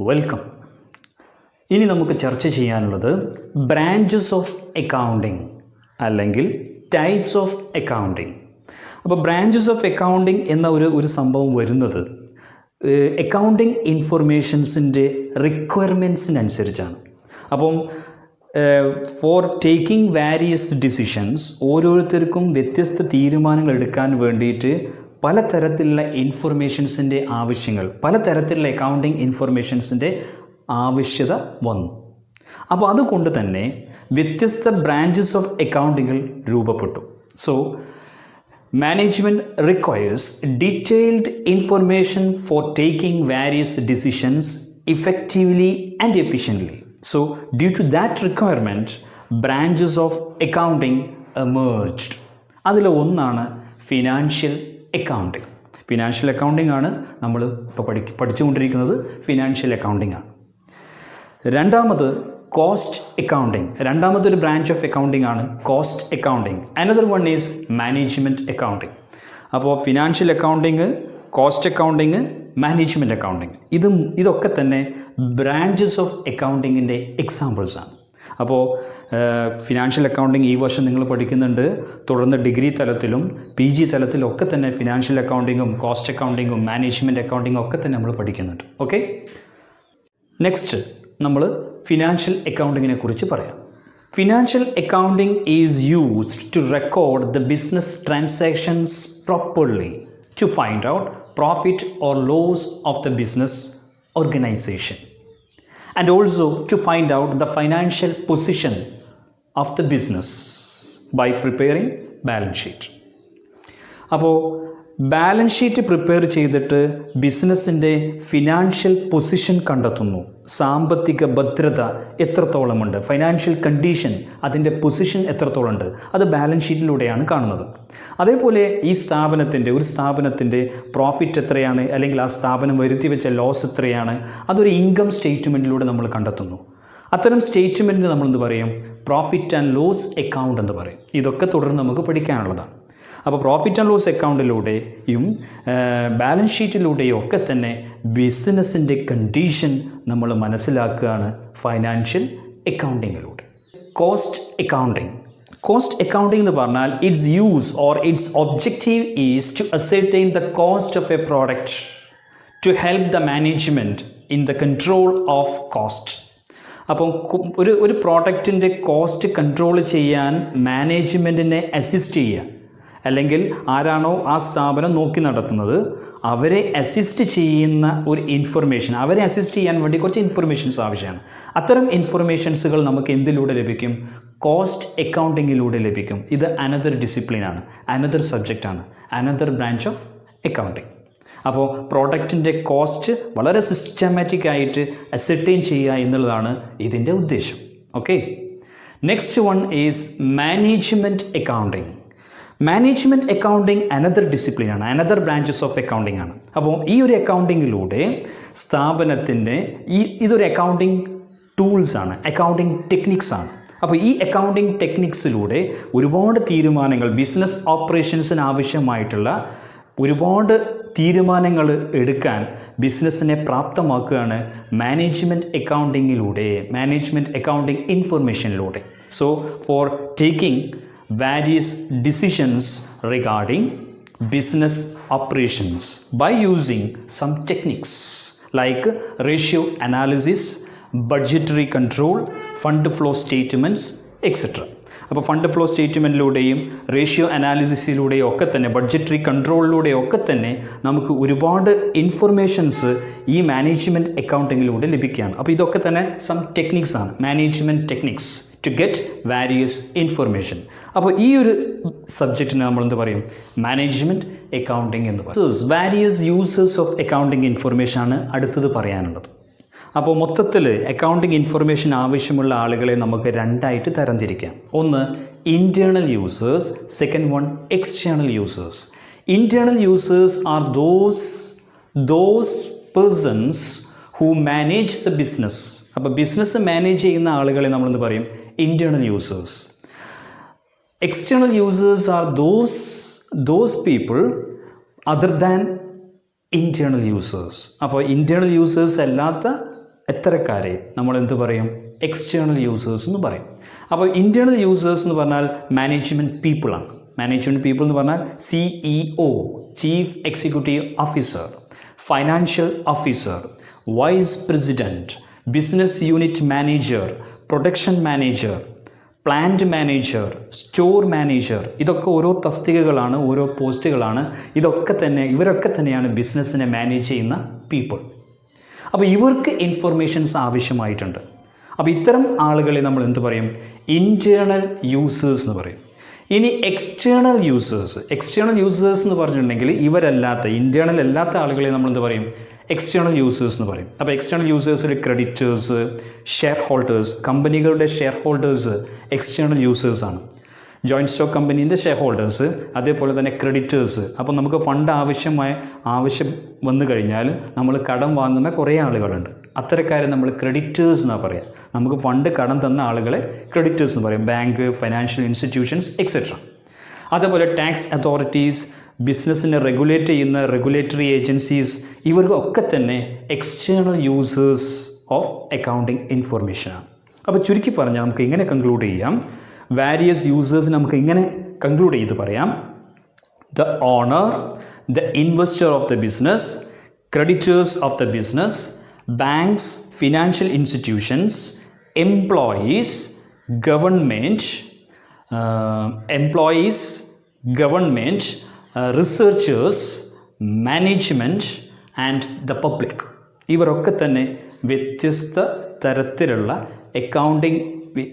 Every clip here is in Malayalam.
വെൽക്കം. ഇനി നമുക്ക് ചർച്ച ചെയ്യാനുള്ളത് ബ്രാഞ്ചസ് ഓഫ് അക്കൗണ്ടിങ് അല്ലെങ്കിൽ ടൈപ്സ് ഓഫ് അക്കൗണ്ടിങ്. അപ്പോൾ ബ്രാഞ്ചസ് ഓഫ് അക്കൗണ്ടിങ് എന്ന ഒരു സംഭവം വരുന്നത് അക്കൗണ്ടിങ് ഇൻഫർമേഷൻസിൻ്റെ റിക്വയർമെൻറ്റ്സിനനുസരിച്ചാണ്. അപ്പം ഫോർ ടേക്കിംഗ് വാരിയസ് ഡിസിഷൻസ്, ഓരോരുത്തർക്കും വ്യത്യസ്ത തീരുമാനങ്ങൾ എടുക്കാൻ വേണ്ടിയിട്ട് പലതരത്തിലുള്ള ഇൻഫർമേഷൻസിൻ്റെ ആവശ്യങ്ങൾ, പലതരത്തിലുള്ള അക്കൗണ്ടിങ് ഇൻഫർമേഷൻസിൻ്റെ ആവശ്യത വന്നു. അപ്പോൾ അതുകൊണ്ട് തന്നെ വ്യത്യസ്ത ബ്രാഞ്ചസ് ഓഫ് അക്കൗണ്ടിങ്ങൾ രൂപപ്പെട്ടു. So management requires detailed information for taking various decisions effectively and efficiently. So, due to that requirement, branches of accounting emerged. അതിൽ ഒന്നാണ് ഫിനാൻഷ്യൽ അക്കൗണ്ടിങ്. ഫിനാൻഷ്യൽ അക്കൗണ്ടിങ് ആണ് നമ്മൾ ഇപ്പോൾ പഠിച്ചുകൊണ്ടിരിക്കുന്നത്. ഫിനാൻഷ്യൽ അക്കൗണ്ടിങ് ആണ്. രണ്ടാമത് കോസ്റ്റ് അക്കൗണ്ടിങ്. രണ്ടാമതൊരു ബ്രാഞ്ച് ഓഫ് അക്കൗണ്ടിങ് ആണ് cost accounting. Another one is management accounting. അപ്പോൾ financial accounting, cost accounting, management accounting, ഇതൊക്കെ തന്നെ ബ്രാഞ്ചസ് ഓഫ് അക്കൗണ്ടിങ്ങിൻ്റെ എക്സാമ്പിൾസാണ്. അപ്പോൾ ഫിനാൻഷ്യൽ അക്കൗണ്ടിങ് ഈ വർഷം നിങ്ങൾ പഠിക്കുന്നുണ്ട്. തുടർന്ന് ഡിഗ്രി തലത്തിലും PG തലത്തിലും ഒക്കെ തന്നെ ഫിനാൻഷ്യൽ അക്കൗണ്ടിങ്ങും കോസ്റ്റ് അക്കൗണ്ടിങ്ങും മാനേജ്മെൻറ്റ് അക്കൗണ്ടിങ്ങും ഒക്കെ തന്നെ നമ്മൾ പഠിക്കുന്നുണ്ട്. ഓക്കെ, നെക്സ്റ്റ് നമ്മൾ ഫിനാൻഷ്യൽ അക്കൗണ്ടിങ്ങിനെ കുറിച്ച് പറയാം. Financial accounting is used to record the business transactions properly to find out profit or loss of the business organization, and also to find out the financial position of the business by preparing balance sheet. അപ്പോൾ ബാലൻസ് ഷീറ്റ് പ്രിപ്പയർ ചെയ്തിട്ട് ബിസിനസ്സിൻ്റെ ഫിനാൻഷ്യൽ പൊസിഷൻ കണ്ടെത്തുന്നു. സാമ്പത്തിക ഭദ്രത എത്രത്തോളമുണ്ട്, ഫൈനാൻഷ്യൽ കണ്ടീഷൻ, അതിൻ്റെ പൊസിഷൻ എത്രത്തോളമുണ്ട്, അത് ബാലൻസ് ഷീറ്റിലൂടെയാണ് കാണുന്നത്. അതേപോലെ ഒരു സ്ഥാപനത്തിൻ്റെ പ്രോഫിറ്റ് എത്രയാണ്, അല്ലെങ്കിൽ ആ സ്ഥാപനം വരുത്തി വെച്ച ലോസ് എത്രയാണ്, അതൊരു ഇൻകം സ്റ്റേറ്റ്മെൻറ്റിലൂടെ നമ്മൾ കണ്ടെത്തുന്നു. അത്തരം സ്റ്റേറ്റ്മെൻറ്റിന് നമ്മൾ എന്ത് പറയും? പ്രോഫിറ്റ് ആൻഡ് ലോസ് അക്കൗണ്ട് എന്ന് പറയും. ഇതൊക്കെ തുടർന്ന് നമുക്ക് പഠിക്കാനുള്ളതാണ്. അപ്പോൾ പ്രോഫിറ്റ് ആൻഡ് ലോസ് അക്കൗണ്ടിലൂടെയും ബാലൻസ് ഷീറ്റിലൂടെയും ഒക്കെ തന്നെ ബിസിനസ്സിൻ്റെ കണ്ടീഷൻ നമ്മൾ മനസ്സിലാക്കുകയാണ് ഫൈനാൻഷ്യൽ അക്കൗണ്ടിങ്ങിലൂടെ. Cost accounting. കോസ്റ്റ് അക്കൗണ്ടിങ് എന്ന് പറഞ്ഞാൽ it's use or it's objective is to ascertain the cost of a product to help the management in the control of cost. അപ്പം ഒരു പ്രോഡക്റ്റിൻ്റെ കോസ്റ്റ് കൺട്രോൾ ചെയ്യാൻ മാനേജ്മെൻറ്റിനെ അസിസ്റ്റ് ചെയ്യുക, അല്ലെങ്കിൽ ആരാണോ ആ സ്ഥാപനം നോക്കി നടത്തുന്നത് അവരെ അസിസ്റ്റ് ചെയ്യുന്ന ഒരു ഇൻഫർമേഷൻ, അവരെ അസിസ്റ്റ് ചെയ്യാൻ വേണ്ടി കുറച്ച് ഇൻഫർമേഷൻസ് ആവശ്യമാണ്. അത്തരം ഇൻഫർമേഷൻസുകൾ നമുക്ക് എന്തിലൂടെ ലഭിക്കും? കോസ്റ്റ് അക്കൗണ്ടിങ്ങിലൂടെ ലഭിക്കും. ഇത് അനദർ ഡിസിപ്ലിനാണ്, അനദർ സബ്ജക്റ്റാണ്, അനദർ ബ്രാഞ്ച് ഓഫ് അക്കൗണ്ടിങ്. അപ്പോൾ പ്രോഡക്റ്റിൻ്റെ കോസ്റ്റ് വളരെ സിസ്റ്റമാറ്റിക് ആയിട്ട് അസർട്ടൈൻ ചെയ്യുക എന്നുള്ളതാണ് ഇതിൻ്റെ ഉദ്ദേശം. Okay, next one is management accounting. Management accounting another ഡിസിപ്ലിനാണ്, അനദർ ബ്രാഞ്ചസ് ഓഫ് അക്കൗണ്ടിങ് ആണ്. അപ്പോൾ ഈ ഒരു അക്കൗണ്ടിങ്ങിലൂടെ സ്ഥാപനത്തിൻ്റെ ഇതൊരു അക്കൗണ്ടിങ് ടൂൾസാണ്, അക്കൗണ്ടിങ് ടെക്നിക്സാണ്. അപ്പോൾ ഈ അക്കൗണ്ടിങ് ടെക്നിക്സിലൂടെ ഒരുപാട് തീരുമാനങ്ങൾ, ബിസിനസ് ഓപ്പറേഷൻസിന് ആവശ്യമായിട്ടുള്ള ഒരുപാട് തീരുമാനങ്ങൾ എടുക്കാൻ ബിസിനസ്സിനെ പ്രാപ്തമാക്കുകയാണ് മാനേജ്മെൻറ്റ് അക്കൗണ്ടിങ്ങിലൂടെ, മാനേജ്മെൻറ്റ് അക്കൗണ്ടിങ് ഇൻഫർമേഷനിലൂടെ. So for taking various decisions regarding business operations by using some techniques like ratio analysis, budgetary control, fund flow statements, etc. അപ്പോൾ ഫണ്ട് ഫ്ലോ സ്റ്റേറ്റ്മെൻറ്റിലൂടെയും റേഷ്യോ അനാലിസിസിലൂടെയും ഒക്കെ തന്നെ, ബഡ്ജറ്ററി കൺട്രോളിലൂടെയും ഒക്കെ തന്നെ നമുക്ക് ഒരുപാട് ഇൻഫർമേഷൻസ് ഈ മാനേജ്മെൻറ്റ് അക്കൗണ്ടിങ്ങിലൂടെ ലഭിക്കുകയാണ്. അപ്പോൾ ഇതൊക്കെ തന്നെ സം ടെക്നിക്സ് ആണ്, management techniques to get various information. അപ്പോൾ ഈ ഒരു സബ്ജക്റ്റിന് നമ്മൾ എന്ത് പറയും? മാനേജ്മെൻറ്റ് അക്കൗണ്ടിങ് എന്ന് പറയും. Various users of accounting information ആണ് അടുത്തത് പറയാനുള്ളത്. അപ്പോൾ മൊത്തത്തിൽ അക്കൗണ്ടിങ് ഇൻഫർമേഷൻ ആവശ്യമുള്ള ആളുകളെ നമുക്ക് രണ്ടായിട്ട് തരംതിരിക്കാം. ഒന്ന് internal users, second one external users. Internal users are those persons who manage the business. അപ്പോൾ ബിസിനസ് മാനേജ് ചെയ്യുന്ന ആളുകളെ നമ്മളെന്ത് പറയും? Internal users. External users are those people other than internal users. അപ്പോൾ ഇൻറ്റേർണൽ യൂസേഴ്സ് അല്ലാത്ത എത്രക്കാരെ നമ്മൾ എന്ത് പറയും? എക്സ്റ്റേണൽ യൂസേഴ്സ് എന്ന് പറയും. അപ്പോൾ ഇൻറ്റേർണൽ യൂസേഴ്സ് എന്ന് പറഞ്ഞാൽ മാനേജ്മെൻറ്റ് പീപ്പിളാണ്. മാനേജ്മെൻറ്റ് പീപ്പിൾ എന്ന് പറഞ്ഞാൽ CEO, chief executive officer, financial officer, vice president, business unit manager, production manager, plant manager, store manager, ഇതൊക്കെ ഓരോ തസ്തികകളാണ്, ഓരോ പോസ്റ്റുകളാണ്. ഇവരൊക്കെ തന്നെയാണ് ബിസിനസ്സിനെ മാനേജ് ചെയ്യുന്ന പീപ്പിൾ. അപ്പോൾ ഇവർക്ക് ഇൻഫർമേഷൻസ് ആവശ്യമായിട്ടുണ്ട്. അപ്പോൾ ഇത്തരം ആളുകളെ നമ്മൾ എന്ത് പറയും? ഇൻറ്റേർണൽ യൂസേഴ്സ് എന്ന് പറയും. ഇനി എക്സ്റ്റേണൽ യൂസേഴ്സ് എന്ന് പറഞ്ഞിട്ടുണ്ടെങ്കിൽ ഇവരല്ലാത്ത, ഇൻറ്റേർണൽ അല്ലാത്ത ആളുകളെ നമ്മൾ എന്ത് പറയും? എക്സ്റ്റേണൽ യൂസേഴ്സ് എന്ന് പറയും. അപ്പോൾ എക്സ്റ്റേണൽ യൂസേഴ്സിൽ ക്രെഡിറ്റേഴ്സ്, ഷെയർ ഹോൾഡേഴ്സ്, കമ്പനികളുടെ ഷെയർ ഹോൾഡേഴ്സ് എക്സ്റ്റേണൽ യൂസേഴ്സാണ്. ജോയിൻറ്റ് സ്റ്റോക്ക് കമ്പനീൻ്റെ ഷെയർ ഹോൾഡേഴ്സ്, അതേപോലെ തന്നെ ക്രെഡിറ്റേഴ്സ്. അപ്പോൾ നമുക്ക് ഫണ്ട് ആവശ്യം വന്നു കഴിഞ്ഞാൽ നമ്മൾ കടം വാങ്ങുന്ന കുറേ ആളുകളുണ്ട്. അത്തരക്കാരെ നമ്മൾ ക്രെഡിറ്റേഴ്സ് എന്നാണ് പറയുക. നമുക്ക് ഫണ്ട് കടം തന്ന ആളുകളെ ക്രെഡിറ്റേഴ്സ് എന്ന് പറയും. Bank, financial institutions etcetera. അതേപോലെ ടാക്സ് അതോറിറ്റീസ്, ബിസിനസ്സിനെ റെഗുലേറ്റ് ചെയ്യുന്ന റെഗുലേറ്ററി ഏജൻസീസ്, ഇവർക്കൊക്കെ തന്നെ എക്സ്റ്റേണൽ യൂസേഴ്സ് ഓഫ് അക്കൗണ്ടിങ് ഇൻഫർമേഷനാണ്. അപ്പോൾ ചുരുക്കി പറഞ്ഞാൽ നമുക്ക് ഇങ്ങനെ കൺക്ലൂഡ് ചെയ്യാം. വാരിയസ് യൂസേഴ്സ് നമുക്ക് ഇങ്ങനെ കൺക്ലൂഡ് ചെയ്ത് പറയാം: the owner, the investor of the business, creditors of the business, banks, financial institutions, employees, government, researchers, management and the public. ഇവരൊക്കെ തന്നെ വ്യത്യസ്ത തരത്തിലുള്ള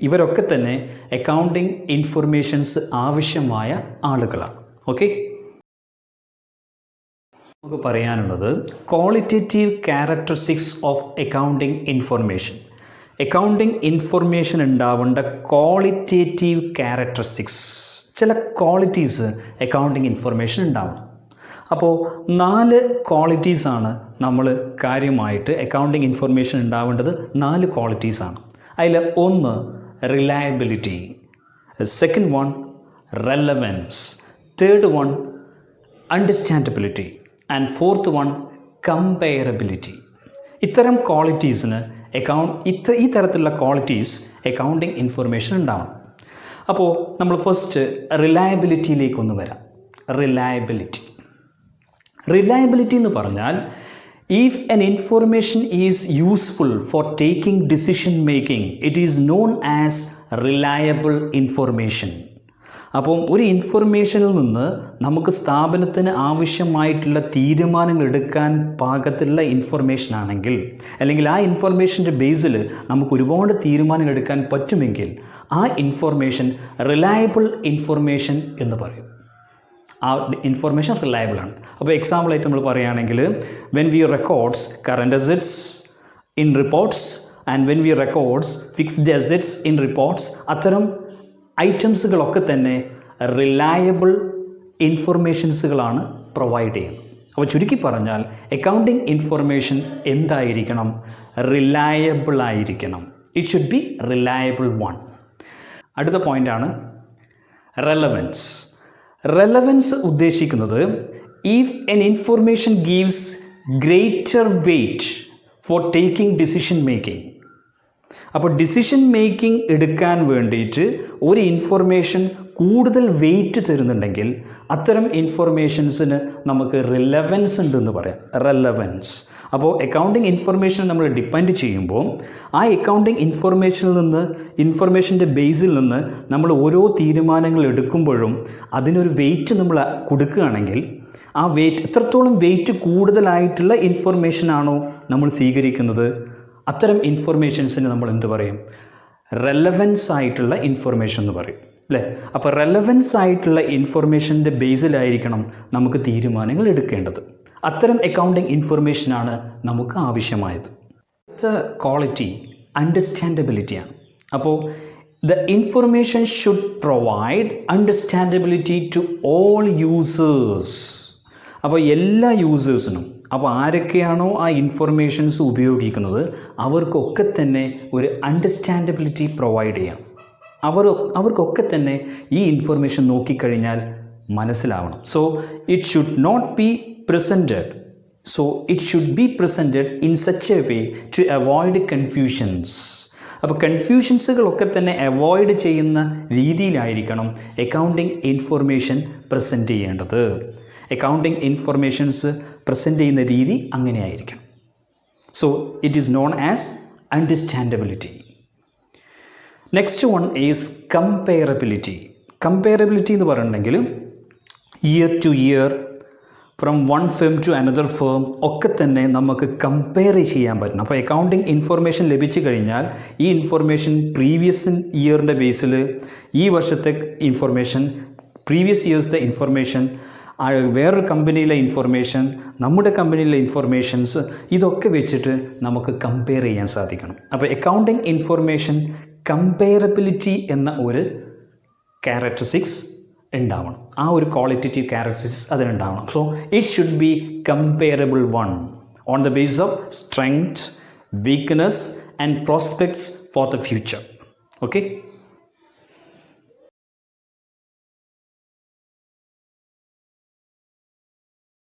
ഇവരൊക്കെ തന്നെ അക്കൗണ്ടിങ് ഇൻഫർമേഷൻസ് ആവശ്യമായ ആളുകളാണ്. ഓക്കെ, നമുക്ക് പറയാനുള്ളത് qualitative characteristics of accounting information. Accounting information ഉണ്ടാവേണ്ട ക്വാളിറ്റേറ്റീവ് ക്യാരക്ടറിസ്റ്റിക്സ്, ചില ക്വാളിറ്റീസ് അക്കൗണ്ടിങ് ഇൻഫർമേഷൻ ഉണ്ടാവണം. അപ്പോൾ 4 ക്വാളിറ്റീസാണ് നമ്മൾ കാര്യമായിട്ട് അക്കൗണ്ടിങ് ഇൻഫർമേഷൻ ഉണ്ടാവേണ്ടത്. 4 ക്വാളിറ്റീസാണ്. അതിൽ ഒന്ന് reliability, second one relevance, third one understandability and fourth one comparability. ഇത്തരം ക്വാളിറ്റീസിന് ഈ തരത്തിലുള്ള ക്വാളിറ്റീസ് അക്കൗണ്ടിങ് ഇൻഫർമേഷൻ ഉണ്ടാവണം. അപ്പോൾ നമ്മൾ ഫസ്റ്റ് റിലയബിലിറ്റിയിലേക്കൊന്ന് വരാം. റിലയബിലിറ്റി എന്ന് പറഞ്ഞാൽ if an information is useful for taking decision making, it is known as reliable information. അപ്പം ഒരു ഇൻഫർമേഷനിൽ നിന്ന് നമുക്ക് സ്ഥാപനത്തിന് ആവശ്യമായിട്ടുള്ള തീരുമാനങ്ങൾ എടുക്കാൻ പാകത്തിലുള്ള ഇൻഫർമേഷൻ ആണെങ്കിൽ, അല്ലെങ്കിൽ ആ ഇൻഫർമേഷൻ്റെ ബേസിൽ നമുക്ക് ഒരുപാട് തീരുമാനങ്ങൾ എടുക്കാൻ പറ്റുമെങ്കിൽ ആ ഇൻഫർമേഷൻ റിലയബിൾ ഇൻഫർമേഷൻ എന്ന് പറയും. ആ ഇൻഫർമേഷൻ റിലയബിൾ ആണ്. അപ്പോൾ എക്സാമ്പിളായിട്ട് നമ്മൾ പറയുകയാണെങ്കിൽ when we records current assets in reports and when we records fixed assets in reports, അത്തരം ഐറ്റംസുകളൊക്കെ തന്നെ റിലയബിൾ ഇൻഫർമേഷൻസുകളാണ് പ്രൊവൈഡ് ചെയ്യുന്നത്. അപ്പോൾ ചുരുക്കി പറഞ്ഞാൽ അക്കൗണ്ടിങ് ഇൻഫർമേഷൻ എന്തായിരിക്കണം? റിലയബിൾ ആയിരിക്കണം. It should be reliable one. അടുത്ത പോയിൻ്റാണ് റെലവൻസ്. റെലവൻസ് ഉദ്ദേശിക്കുന്നത് if an information gives greater weight for taking decision making. അപ്പോൾ ഡിസിഷൻ മേക്കിംഗ് എടുക്കാൻ വേണ്ടിയിട്ട് ഒരു ഇൻഫർമേഷൻ കൂടുതൽ വെയിറ്റ് തരുന്നുണ്ടെങ്കിൽ അത്തരം ഇൻഫർമേഷൻസിന് നമുക്ക് റിലവൻസ് ഉണ്ടെന്ന് പറയാം. റെലവൻസ്. അപ്പോൾ അക്കൗണ്ടിങ് ഇൻഫർമേഷൻ നമ്മൾ ഡിപ്പെൻഡ് ചെയ്യുമ്പോൾ ആ അക്കൗണ്ടിങ് ഇൻഫർമേഷൻ്റെ ബേസിൽ നിന്ന് നമ്മൾ ഓരോ തീരുമാനങ്ങൾ എടുക്കുമ്പോഴും അതിനൊരു വെയിറ്റ് നമ്മൾ കൊടുക്കുകയാണെങ്കിൽ ആ വെയിറ്റ് എത്രത്തോളം വെയിറ്റ് കൂടുതലായിട്ടുള്ള ഇൻഫർമേഷനാണോ നമ്മൾ സ്വീകരിക്കുന്നത്, അത്തരം ഇൻഫർമേഷൻസിന് നമ്മൾ എന്ത് പറയും? റെലവൻസ് ആയിട്ടുള്ള ഇൻഫർമേഷൻ എന്ന് പറയും, അല്ലേ? അപ്പോൾ റെലവൻസ് ആയിട്ടുള്ള ഇൻഫർമേഷൻ്റെ ബേസിലായിരിക്കണം നമുക്ക് തീരുമാനങ്ങൾ എടുക്കേണ്ടത്. അത്തരം അക്കൗണ്ടിങ് ഇൻഫർമേഷനാണ് നമുക്ക് ആവശ്യമായത്. അടുത്ത ക്വാളിറ്റി അണ്ടർസ്റ്റാൻഡബിലിറ്റിയാണ്. അപ്പോൾ the information should provide understandability to all users. അപ്പോൾ എല്ലാ യൂസേഴ്സിനും, അപ്പോൾ ആരൊക്കെയാണോ ആ ഇൻഫർമേഷൻസ് ഉപയോഗിക്കുന്നത് അവർക്കൊക്കെ തന്നെ ഒരു അണ്ടർസ്റ്റാൻഡബിലിറ്റി പ്രൊവൈഡ് ചെയ്യാം. അവർക്കൊക്കെ തന്നെ ഈ ഇൻഫർമേഷൻ നോക്കിക്കഴിഞ്ഞാൽ മനസ്സിലാവണം. So it should not be presented so it should be presented in such a way to avoid confusions. അപ്പോൾ കൺഫ്യൂഷൻസുകളൊക്കെ തന്നെ അവോയ്ഡ് ചെയ്യുന്ന രീതിയിലായിരിക്കണം അക്കൗണ്ടിങ് ഇൻഫർമേഷൻ പ്രസൻറ്റ് ചെയ്യേണ്ടത്. അക്കൗണ്ടിങ് ഇൻഫർമേഷൻസ് പ്രസൻറ്റ് ചെയ്യുന്ന രീതി അങ്ങനെയായിരിക്കണം. So it is known as understandability. Next one is comparability. Comparability എന്ന് പറഞ്ഞിട്ടുണ്ടെങ്കിൽ year to year, from one firm to another firm ഒക്കെ തന്നെ നമുക്ക് കമ്പയർ ചെയ്യാൻ പറ്റണം. അപ്പോൾ അക്കൗണ്ടിങ് ഇൻഫർമേഷൻ ലഭിച്ചു കഴിഞ്ഞാൽ ഈ ഇൻഫർമേഷൻ പ്രീവിയസ് ഇയറിൻ്റെ ബേസിൽ ഈ വർഷത്തെ ഇൻഫർമേഷൻ, പ്രീവിയസ് ഇയേഴ്സിലെ ഇൻഫർമേഷൻ, വേറൊരു കമ്പനിയിലെ ഇൻഫർമേഷൻ, നമ്മുടെ കമ്പനിയിലെ ഇൻഫർമേഷൻസ്, ഇതൊക്കെ വെച്ചിട്ട് നമുക്ക് കമ്പയർ ചെയ്യാൻ സാധിക്കണം. അപ്പോൾ അക്കൗണ്ടിങ് ഇൻഫർമേഷൻ കമ്പയറബിലിറ്റി എന്ന ഒരു ക്യാരക്ടറിസ്റ്റിക്സ് ഉണ്ടാവണം. ആ ഒരു ക്വാളിറ്റേറ്റീവ് ക്യാരക്ടറിസ്റ്റിക്സ് അതിനുണ്ടാവണം. So it should be comparable one on the base of strength, weakness and prospects for the future. Okay.